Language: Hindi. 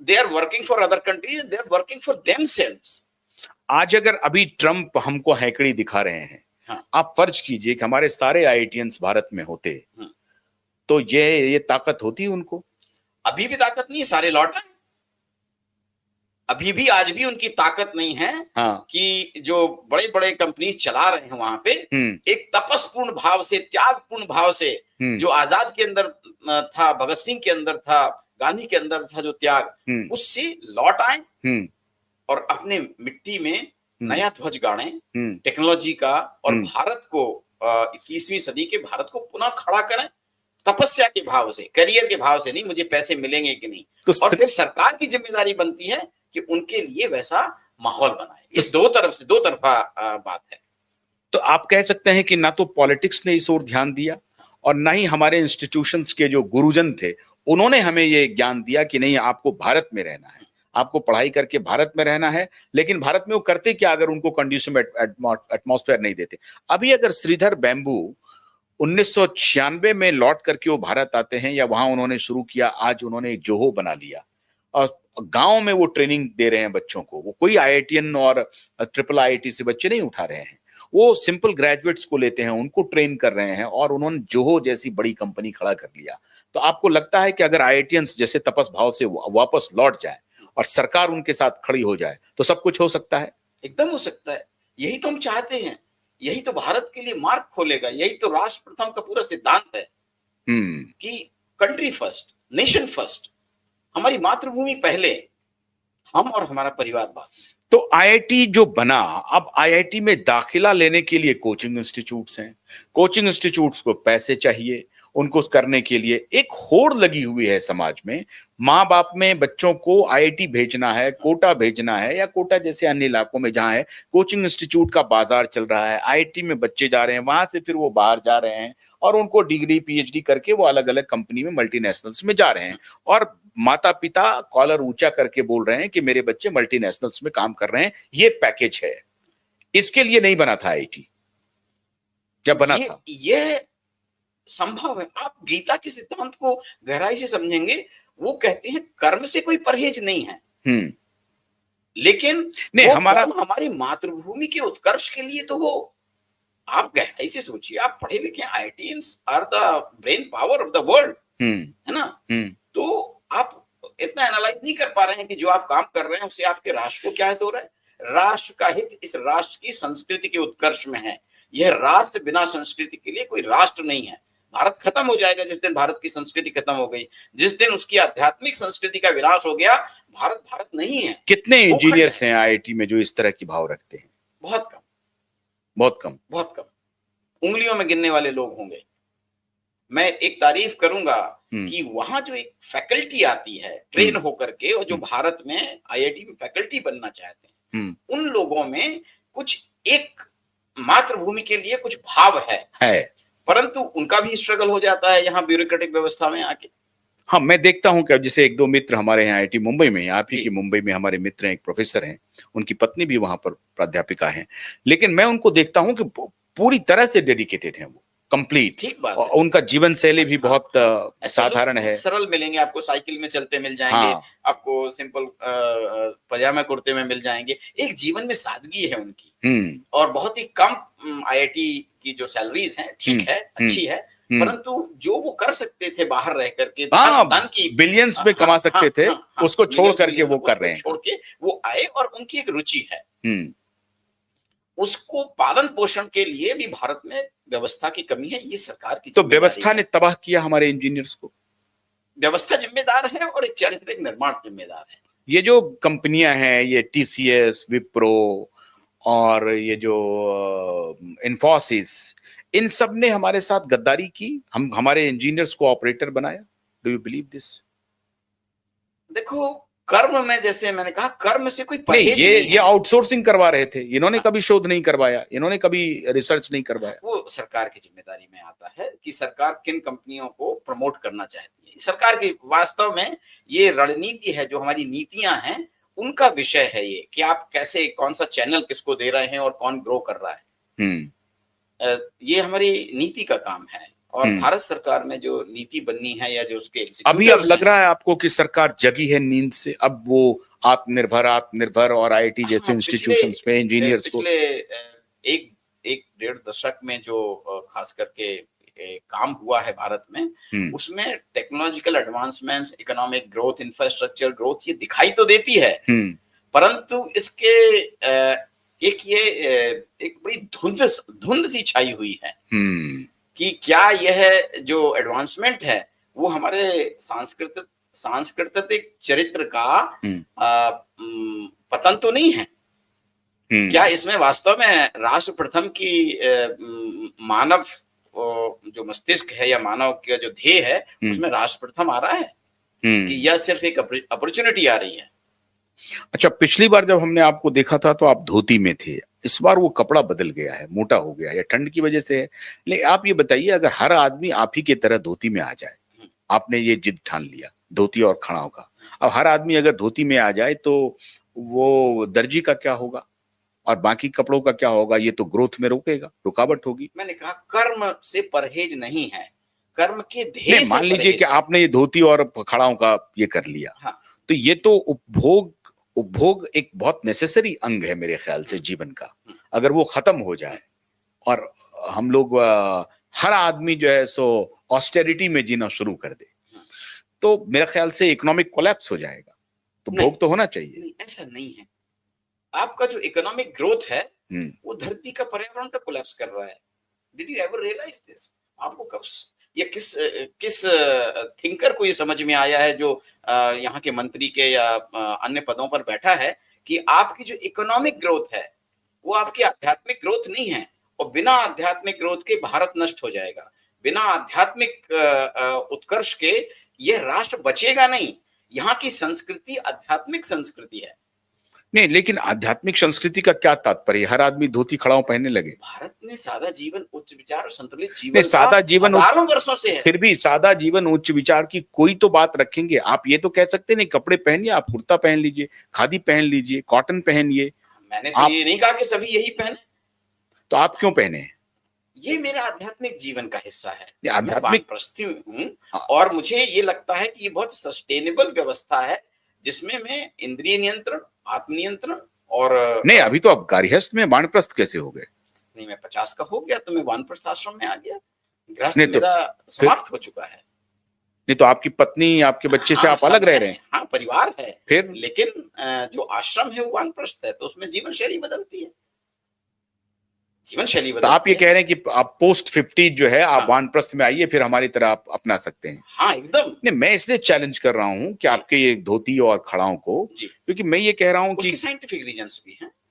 They are working for other countries, they are working for themselves. आज अगर अभी ट्रम्प हमको हैकड़ी दिखा रहे हैं, हाँ। आप फर्ज कीजिए कि हमारे सारे आईआईटियंस भारत में होते, तो ये ताकत होती उनको? अभी भी ताकत नहीं है, सारे लौट रहे हैं। अभी भी आज भी उनकी ताकत नहीं है। हाँ। कि जो बड़े बड़े कंपनी चला रहे हैं वहां पे एक तपस्पूर्ण भाव से, त्यागपूर्ण भाव से, जो आजाद के अंदर था, भगत सिंह के अंदर था, गांधी के अंदर था जो त्याग, उससे लौट आए और अपने मिट्टी में नया ध्वज गाड़े टेक्नोलॉजी का, और भारत को 21वीं सदी के भारत को पुनः खड़ा करें तपस्या के भाव से, करियर के भाव से नहीं, मुझे पैसे मिलेंगे कि नहीं। तो और फिर सरकार की जिम्मेदारी बनती है कि उनके लिए वैसा माहौल बनाए। इस दो तरफा बात है। तो आप कह सकते हैं कि ना तो पॉलिटिक्स ने इस ओर ध्यान दिया, और ना ही हमारे इंस्टीट्यूशंस के जो गुरुजन थे उन्होंने हमें ये ज्ञान दिया कि नहीं, आपको भारत में रहना है, आपको पढ़ाई करके भारत में रहना है। लेकिन भारत में वो करते क्या अगर उनको कंडीशन एटमॉस्फेयर नहीं देते? अभी अगर श्रीधर बैम्बू 1996 में लौट करके वो भारत आते हैं, या वहां उन्होंने शुरू किया, आज उन्होंने एक जोहो बना लिया और गांव में वो ट्रेनिंग दे रहे हैं बच्चों को। वो कोई आईआईटीएन और ट्रिपल आईआईटी से बच्चे नहीं उठा रहे हैं, वो सिंपल ग्रेजुएट्स को लेते हैं, उनको ट्रेन कर रहे हैं, और उन्होंने जोहो जैसी बड़ी कंपनी खड़ा कर लिया। तो आपको लगता है कि अगर आईआईटीएंस जैसे तपस भाव से वापस लौट जाए और सरकार उनके साथ खड़ी हो जाए तो सब कुछ हो सकता है? एकदम हो सकता है। यही तो हम चाहते हैं, यही तो भारत के लिए मार्ग खोलेगा, यही तो राष्ट्र प्रथम का पूरा सिद्धांत है कि कंट्री फर्स्ट, नेशन फर्स्ट, हमारी मातृभूमि पहले, हम और हमारा परिवार बाद। तो आईआईटी जो बना, अब आईआईटी में दाखिला लेने के लिए कोचिंग इंस्टीट्यूट्स हैं, कोचिंग इंस्टीट्यूट्स को पैसे चाहिए, उनको करने के लिए एक होड़ लगी हुई है समाज में। माँ बाप में बच्चों को आईआईटी भेजना है, कोटा भेजना है, या कोटा जैसे अन्य इलाकों में जहाँ है कोचिंग इंस्टीट्यूट का बाजार चल रहा है, आईआईटी में बच्चे जा रहे हैं, वहां से फिर वो बाहर जा रहे हैं और उनको डिग्री पीएचडी करके वो अलग अलग कंपनी में, मल्टीनेशनल्स में जा रहे हैं, और माता पिता कॉलर ऊंचा करके बोल रहे हैं कि मेरे बच्चे मल्टीनेशनल्स में काम कर रहे हैं, ये पैकेज है। इसके लिए नहीं बना था आईआईटी, क्या बना था? ये संभव है। आप गीता के सिद्धांत को गहराई से समझेंगे, वो कहते हैं कर्म से कोई परहेज नहीं है, लेकिन नहीं, हमारी मातृभूमि के उत्कर्ष के लिए तो हो। आप गहराई से सोचिए, आप पढ़े लिखे, IITians are the brain power of the world, है ना? तो आप इतना एनालाइज नहीं कर पा रहे हैं कि जो आप काम कर रहे हैं उससे आपके राष्ट्र को क्या हित हो रहा है। राष्ट्र का हित इस राष्ट्र की संस्कृति के उत्कर्ष में है। यह राष्ट्र बिना संस्कृति के लिए कोई राष्ट्र नहीं है। भारत खत्म हो जाएगा जिस दिन भारत की संस्कृति खत्म हो गई, जिस दिन उसकी आध्यात्मिक संस्कृति का विनाश हो गया, भारत भारत नहीं है। कितने इंजीनियर्स हैं आईआईटी में जो इस तरह की भाव रखते हैं? बहुत कम, बहुत कम, बहुत कम, उंगलियों में गिनने वाले लोग होंगे। मैं एक तारीफ करूंगा कि वहां जो एक फैकल्टी आती है ट्रेन होकर के, और जो भारत में आईआईटी में फैकल्टी बनना चाहते हैं, उन लोगों में कुछ एक मातृभूमि के लिए कुछ भाव है, परंतु उनका भी स्ट्रगल हो जाता है यहाँ ब्यूरोक्रेटिक व्यवस्था में आके। हाँ, मैं देखता हूँ कि जैसे एक दो मित्र हमारे यहाँ आईआईटी मुंबई में, आप ही की मुंबई में हमारे मित्र हैं, एक प्रोफेसर हैं, उनकी पत्नी भी वहां पर प्राध्यापिका हैं, लेकिन मैं उनको देखता हूँ कि पूरी तरह से डेडिकेटेड हैं वो, कंप्लीट। ठीक बात है। उनका जीवन शैली भी बहुत साधारण है, सरल मिलेंगे आपको, साइकिल में चलते मिल जाएंगे, आपको सिंपल पजामा कुर्ते में मिल जाएंगे। एक जीवन में सादगी है उनकी, और बहुत ही कम आईआईटी की जो सैलरीज हैं, ठीक है, अच्छी है, परंतु जो वो कर सकते थे बाहर रह करके, धन की बिलियंस में कमा सकते थे, उसको छोड़ करके वो कर रहे हैं, छोड़ के वो आए, और उनकी एक रुचि है, उसको पालन पोषण के लिए भी भारत में व्यवस्था की कमी है। ये सरकार की, तो व्यवस्था ने तबाह किया हमारे इंजीनियर्स को। व्यवस्था जिम्मेदार है और एक चारित्रिक निर्माण जिम्मेदार है। ये जो कंपनियां हैं, ये टीसीएस, विप्रो और ये जो इन्फोसिस, इन सब ने हमारे साथ गद्दारी की, हमारे इंजीनियर्स को ऑपरेटर बनाया। Do you believe this? देखो, कर्म में, जैसे मैंने कहा, कर्म से कोई परहेज नहीं, ये आउटसोर्सिंग करवा रहे थे, इन्होंने कभी शोध नहीं करवाया, इन्होंने कभी रिसर्च नहीं करवाया। वो सरकार की जिम्मेदारी में आता है कि सरकार किन कंपनियों को प्रमोट करना चाहती है। सरकार की वास्तव में ये रणनीति है, जो हमारी नीतियां हैं उनका विषय है ये, कि आप कैसे, कौन सा चैनल किसको दे रहे हैं और कौन ग्रो कर रहा है। ये हमारी नीति का काम है, और भारत सरकार में जो नीति बननी है या जो उसके अभी अब लग रहा है आपको कि सरकार जगी है नींद से, अब वो आत्मनिर्भर और आईआईटी जैसे इंस्टीट्यूशंस में इंजीनियर्स को पिछले एक डेढ़ दशक में जो खास करके काम हुआ है भारत में, उसमें technological advancements, economic growth, infrastructure growth ये दिखाई तो देती है, परंतु इसके एक बड़ी धुंध सी छाई हुई है कि क्या यह जो एडवांसमेंट है वो हमारे सांस्कृतिक चरित्र का पतन तो नहीं है। क्या इसमें वास्तव में राष्ट्र प्रथम की मानव जो मस्तिष्क है या मानव का जो ध्येय है उसमें राष्ट्र प्रथम आ रहा है कि यह सिर्फ एक अपॉर्चुनिटी आ रही है? अच्छा, पिछली बार जब हमने आपको देखा था तो आप धोती में थे, इस बार वो कपड़ा बदल गया है, मोटा हो गया है, या ठंड की वजह से है? लेकिन आप ये बताइए, अगर हर आदमी आप ही की तरह धोती में आ जाए, आपने ये जिद ठान लिया धोती और खड़ाओं का, अब हर आदमी अगर धोती में आ जाए तो वो दर्जी का क्या होगा और बाकी कपड़ों का क्या होगा? ये तो ग्रोथ में रोकेगा, रुकावट होगी। मैंने कहा कर्म से परहेज नहीं है, कर्म के ध्येय से। मान लीजिए कि आपने ये धोती और खड़ाओं का ये कर लिया, हाँ, तो ये तो उपभोग एक बहुत नेसेसरी अंग है मेरे ख्याल से जीवन का। अगर वो खत्म हो जाए और हम लोग हर आदमी जो है सो ऑस्टेरिटी में जीना शुरू कर दे, तो मेरे ख्याल से इकोनॉमिक कोलैप्स हो जाएगा। तो भोग तो होना चाहिए। नहीं, ऐसा नहीं है। आपका जो इकोनॉमिक ग्रोथ है वो धरती का, पर्यावरण का कोलैप्स कर रहा है। Did you ever realise this? आपको कब या किस थिंकर को ये समझ में आया है जो यहाँ के मंत्री के या अन्य पदों पर बैठा है कि आपकी जो इकोनॉमिक ग्रोथ है वो आपकी आध्यात्मिक ग्रोथ नहीं है, और बिना आध्यात्मिक ग्रोथ के भारत नष्ट हो जाएगा, बिना आध्यात्मिक उत्कर्ष के यह राष्ट्र बचेगा नहीं। यहाँ की संस्कृति आध्यात्मिक संस्कृति है। नहीं, लेकिन आध्यात्मिक संस्कृति का क्या तात्पर्य? हर आदमी धोती खड़ाओं पहनने लगे। भारत में सादा जीवन, उच्च विचार और संतुलित जीवन सादा जीवन हजारों वर्षों से है। फिर भी सादा जीवन उच्च विचार की कोई तो बात रखेंगे। आप ये तो कह सकते नहीं कपड़े पहनिए, आप कुर्ता पहन लीजिए, खादी पहन लीजिए, कॉटन पहनिए। मैंने तो ये नहीं कहा कि सभी यही पहने। तो आप क्यों पहने? ये मेरा आध्यात्मिक जीवन का हिस्सा है। आध्यात्मिक प्रस्ती हूँ और मुझे ये लगता है कि ये बहुत सस्टेनेबल व्यवस्था है जिसमें मैं इंद्रिय नियंत्रण, आत्मनियंत्रण और नहीं, अभी तो आप गार्हस्थ्य में वानप्रस्थ कैसे हो गए? नहीं, मैं 50 का हो गया तो मैं वानप्रस्थ आश्रम में आ गया। गृहस्थ मेरा समाप्त हो चुका है। नहीं तो आपकी पत्नी, आपके बच्चे से आप अलग रह रहे हैं? हाँ, परिवार है फिर, लेकिन जो आश्रम है वो वानप्रस्थ है, तो उसमें जीवन शैली बदलती है, जीवन शैली बदलती है। तो आप ये कह रहे हैं कि आप पोस्ट 50 जो है आप वानप्रस्थ में आइए, फिर हमारी तरह आप अपना सकते हैं? हाँ, एकदम। नहीं, मैं इसलिए चैलेंज कर रहा हूँ कि आपके ये धोती और खड़ाओं को, क्योंकि मैं ये कह रहा हूँ कि साइंटिफिक रीजंस भी हैं।